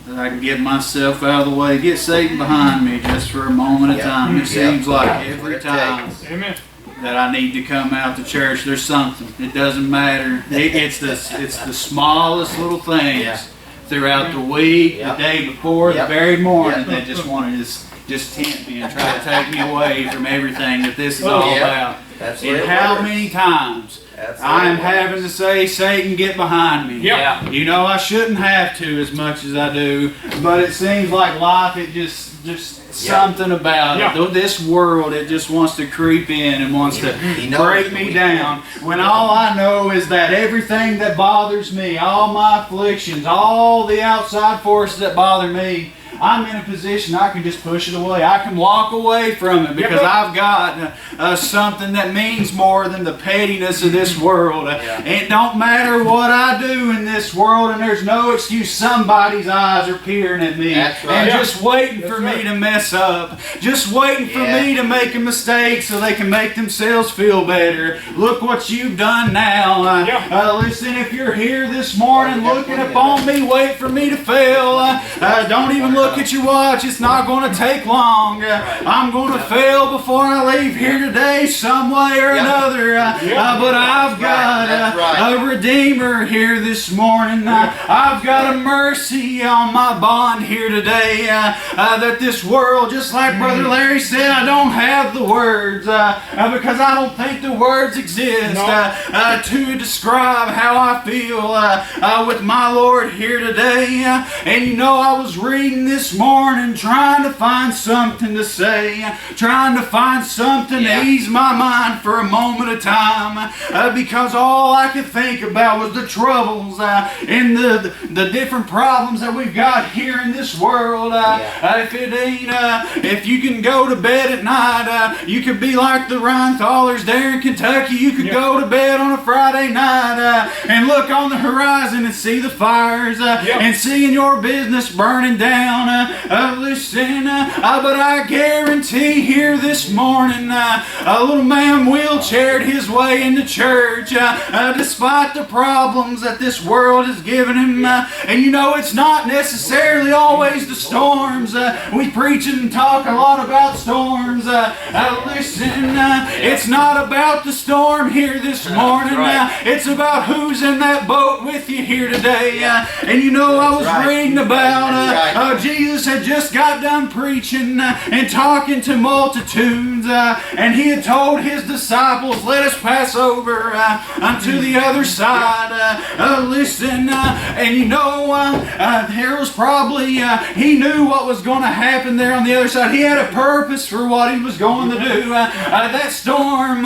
that I can get myself out of the way, get Satan behind me just for a moment of time. It seems like every time that I need to come out to church, there's something. It doesn't matter. It's the smallest little things throughout the week, the day before, the very morning that just want to just tempt me and try to take me away from everything that this is all about. And how many times I am having to say, Satan, get behind me. You know, I shouldn't have to as much as I do, but it seems like life, it just something about it. This world, it just wants to creep in and wants to break me down. When all I know is that everything that bothers me, all my afflictions, all the outside forces that bother me, I'm in a position I can just push it away. I can walk away from it because I've got something that means more than the pettiness of this world. It don't matter what I do in this world, and there's no excuse. Somebody's eyes are peering at me and just waiting for me to mess up. Just waiting for me to make a mistake so they can make themselves feel better. Look what you've done now. Listen, if you're here this morning looking upon me, wait for me to fail. Don't even look at your watch. It's not going to take long. I'm going to fail before I leave here today some way or another. But I've got a Redeemer here this morning. I've got a mercy on my bond here today. That this world, just like Brother Larry said, I don't have the words because I don't think the words exist to describe how I feel with my Lord here today. And you know, I was reading this morning trying to find something to say, trying to find something to ease my mind for a moment of time, because all I could think about was the troubles and the different problems that we've got here in this world. If you can go to bed at night, you could be like the Reinthalers there in Kentucky. You could go to bed on a Friday night and look on the horizon and see the fires and seeing your business burning down. Listen, but I guarantee here this morning, a little man wheelchaired his way into church despite the problems that this world has given him. And you know, it's not necessarily always the storms. We preach and talk a lot about storms. Listen, it's not about the storm here this morning. It's about who's in that boat with you here today. And you know, I was reading about Jesus had just got done preaching and talking to multitudes, and he had told his disciples, let us pass over unto the other side. Listen, and you know, there was probably, he knew what was going to happen there on the other side. He had a purpose for what he was going to do. That storm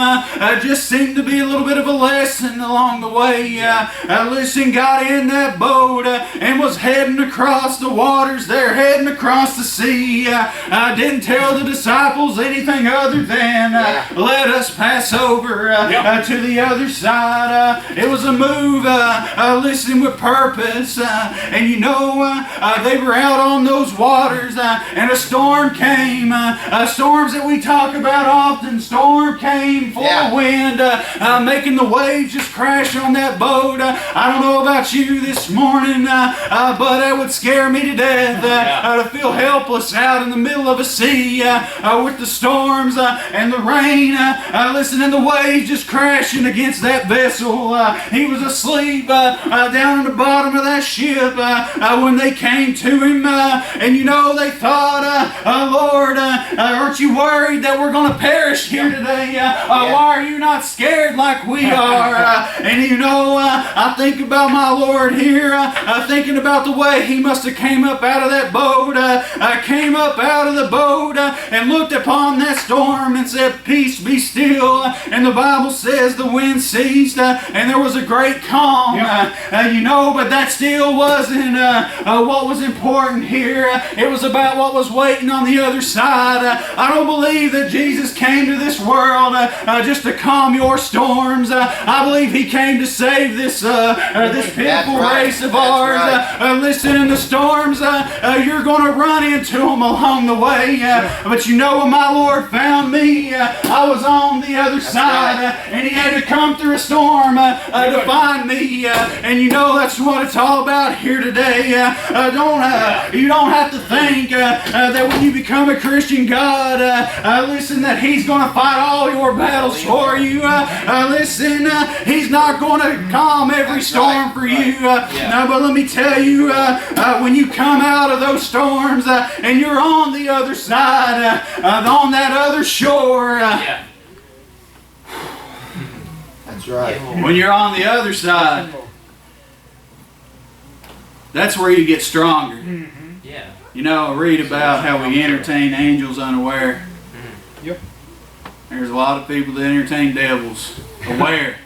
just seemed to be a little bit of a lesson along the way. Listen, got in that boat and was heading across the waters there, heading across the sea. Didn't tell the disciples anything other than let us pass over to the other side. It was a move, listen, with purpose. And you know, they were out on those waters and a storm came. Storms that we talk about often. Storm came, full of wind, making the waves just crash on that boat. I don't know about you this morning, but it would scare me to death to feel helpless out in the middle of a sea with the storms and the rain. Listen, and the waves just crashing against that vessel. He was asleep down in the bottom of that ship when they came to him. And you know, they thought, Lord, aren't you worried that we're going to perish here today? Why are you not scared like we are? And you know, I think about my Lord here, thinking about the way he must have came up out of that boat, came up out of the boat and looked upon that storm and said, peace be still. And the Bible says the wind ceased and there was a great calm. You know, but that still wasn't what was important here. It was about what was waiting on the other side. I don't believe that Jesus came to this world just to calm your storms. I believe he came to save this pitiful race of ours. Listen, in the storms, you're going to run into them along the way. But you know, when my Lord found become me. I was on the other side, and he had to come through a storm to find me. And you know that's what it's all about here today. You don't have to think that when you become a Christian, God, listen, that He's going to fight all your battles for you. Listen, He's not going to calm every storm for you. No, but let me tell you, when you come out of those storms and you're on the other side, on that other shore. That's right. When you're on the other side, that's where you get stronger. Yeah. You know, I read about how we entertain angels unaware. Yep. There's a lot of people that entertain devils aware.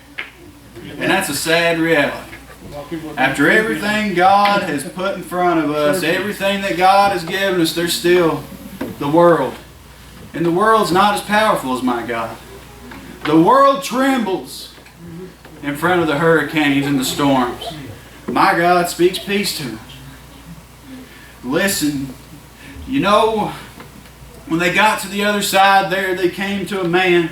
And that's a sad reality. After everything God has put in front of us, everything that God has given us, there's still the world. And the world's not as powerful as my God. The world trembles in front of the hurricanes and the storms. My God speaks peace to them. Listen, you know, when they got to the other side there, they came to a man.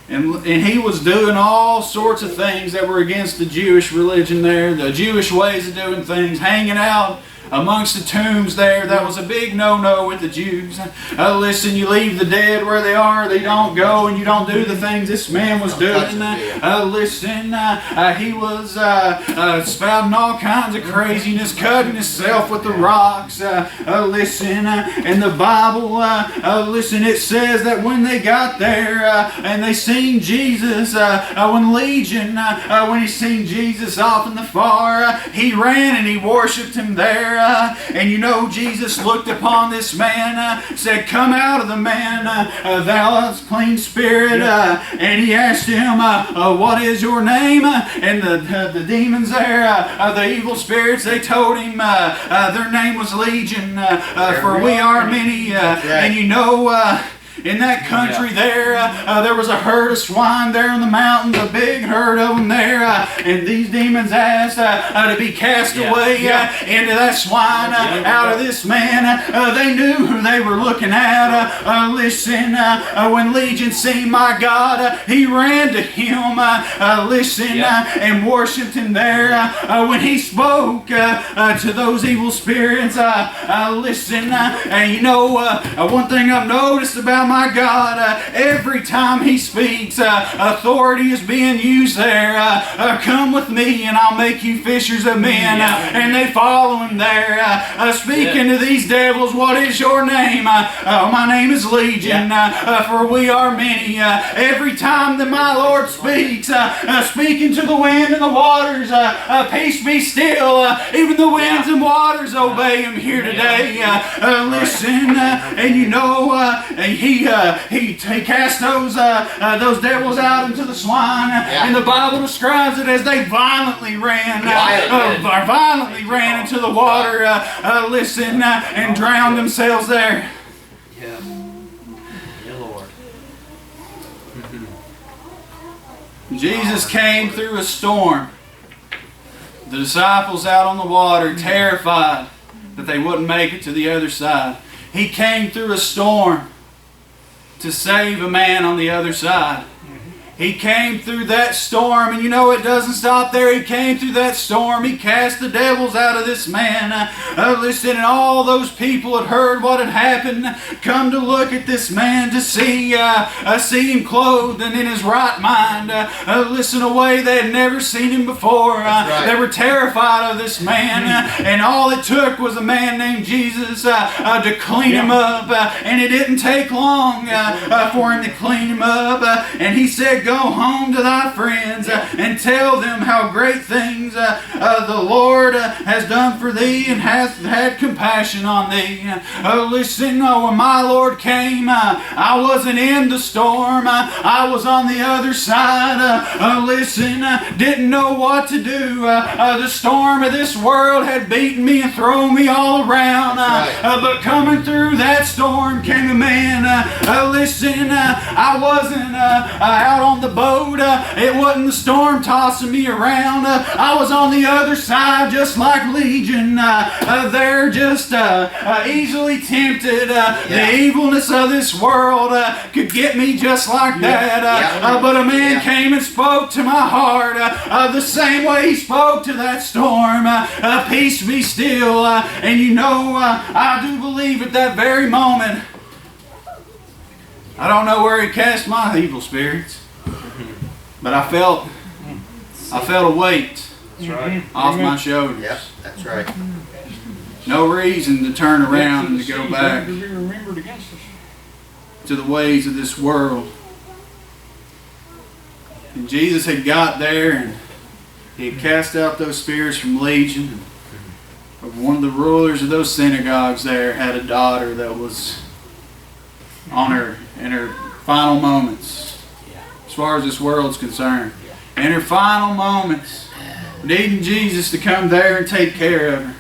And he was doing all sorts of things that were against the Jewish religion there, the Jewish ways of doing things, hanging out amongst the tombs there. That was a big no-no with the Jews. Listen, you leave the dead where they are. They don't go, and you don't do the things this man was doing. Listen, he was spouting all kinds of craziness, cutting himself with the rocks. Listen, in the Bible, listen, it says that when they got there and they seen Jesus, when Legion, when he seen Jesus off in the far, he ran and he worshipped him there. And you know, Jesus looked upon this man, said, "Come out of the man, thou clean spirit." And he asked him, "What is your name?" And the demons there, the evil spirits, they told him their name was Legion, for we are many. And you know, in that country there was a herd of swine there in the mountains, a big herd of them there, and these demons asked to be cast away into that swine out of this man. They knew who they were looking at. Listen, when Legion seen my God, he ran to him, and worshipped him there. When he spoke to those evil spirits, and you know, one thing I've noticed about my God, every time he speaks, authority is being used there. Come with me and I'll make you fishers of men. And they follow him there, speaking to these devils. What is your name? My name is Legion, for we are many. Every time that my Lord speaks, speaking to the wind and the waters, peace be still. Even the winds and waters obey him here today. Listen, and you know, he cast those devils out into the swine, and the Bible describes it as they violently ran into the water, and drowned themselves there. Yeah. Yeah, Lord. Jesus came through a storm. The disciples out on the water, terrified that they wouldn't make it to the other side. He came through a storm to save a man on the other side. He came through that storm, and you know it doesn't stop there. He came through that storm. He cast the devils out of this man. And all those people had heard what had happened, come to look at this man to see him clothed and in his right mind. A way they had never seen him before. They were terrified of this man, and all it took was a man named Jesus to clean him up. And it didn't take long for him to clean him up. And he said, "Go home to thy friends and tell them how great things the Lord has done for thee and hath had compassion on thee." When my Lord came, I wasn't in the storm. I was on the other side. Didn't know what to do. The storm of this world had beaten me and thrown me all around. But coming through that storm came a man. I wasn't out on on the boat. It wasn't the storm tossing me around. I was on the other side just like Legion. They're just easily tempted. The evilness of this world could get me just like that. But a man came and spoke to my heart the same way he spoke to that storm. Peace be still. And you know, I do believe at that very moment, I don't know where he cast my evil spirits, but I felt a weight off my shoulders. Yep, that's right. No reason to turn around and to go back to the ways of this world. And Jesus had got there and he had cast out those spirits from Legion. One of the rulers of those synagogues there had a daughter that was in her final moments, as far as this world's concerned. In her final moments, needing Jesus to come there and take care of her.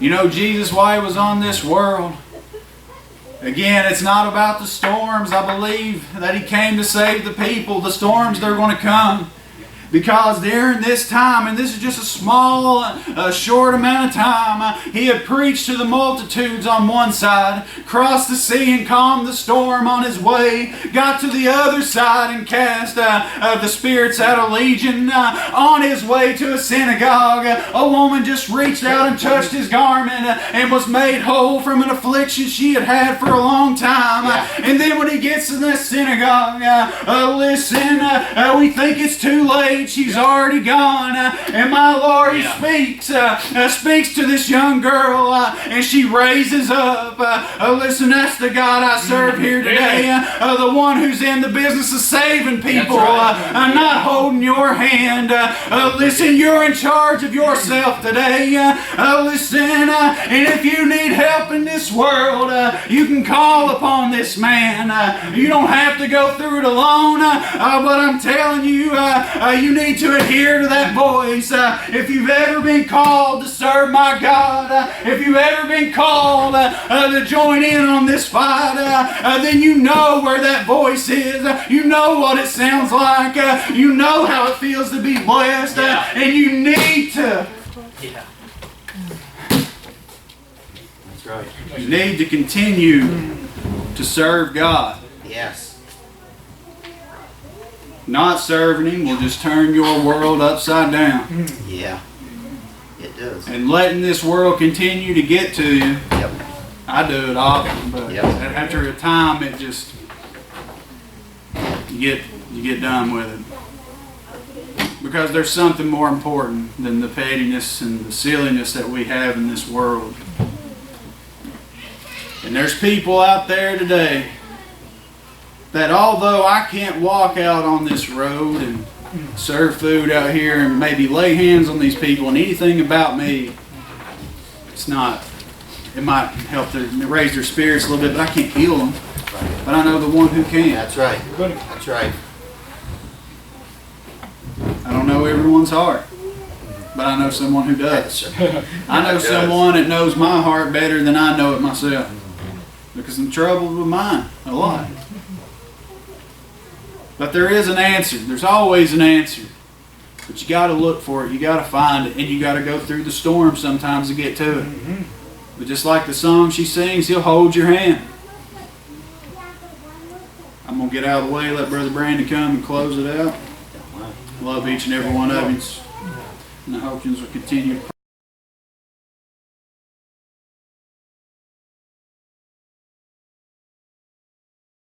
You know, Jesus, why he was on this world, again, it's not about the storms. I believe that he came to save the people. The storms, they're going to come. Because during this time, and this is just a small, short amount of time, he had preached to the multitudes on one side, crossed the sea and calmed the storm on his way, got to the other side and cast the spirits out of Legion. On his way to a synagogue, a woman just reached out and touched his garment and was made whole from an affliction she had had for a long time. And then when he gets to this synagogue, listen, we think it's too late. She's already gone, and my Lord, he speaks to this young girl, and she raises up. Listen, that's the God I serve here today, the one who's in the business of saving people, not holding your hand. Listen, you're in charge of yourself today. Listen, and if you need help in this world, you can call upon this man. You don't have to go through it alone, but I'm telling you, you need to adhere to that voice. If you've ever been called to serve my God, if you've ever been called to join in on this fight, then you know where that voice is. You know what it sounds like. You know how it feels to be blessed, and you need to. That's right. You need to continue to serve God. Yes. Not serving him will just turn your world upside down. Yeah, it does. And letting this world continue to get to you. Yep. I do it often, but after a time, it just you get done with it. Because there's something more important than the pettiness and the silliness that we have in this world. And there's people out there today that although I can't walk out on this road and serve food out here and maybe lay hands on these people and anything about me, it's not, it might help to raise their spirits a little bit, but I can't heal them. But I know the one who can. That's right. That's right. I don't know everyone's heart, but I know someone who does. I know someone that knows my heart better than I know it myself. Because I'm troubled with mine a lot. But there is an answer. There's always an answer. But you got to look for it. You got to find it. And you got to go through the storm sometimes to get to it. But just like the song she sings, he'll hold your hand. I'm going to get out of the way, let Brother Brandon come and close it out. Love each and every one of you. And I hope you will continue to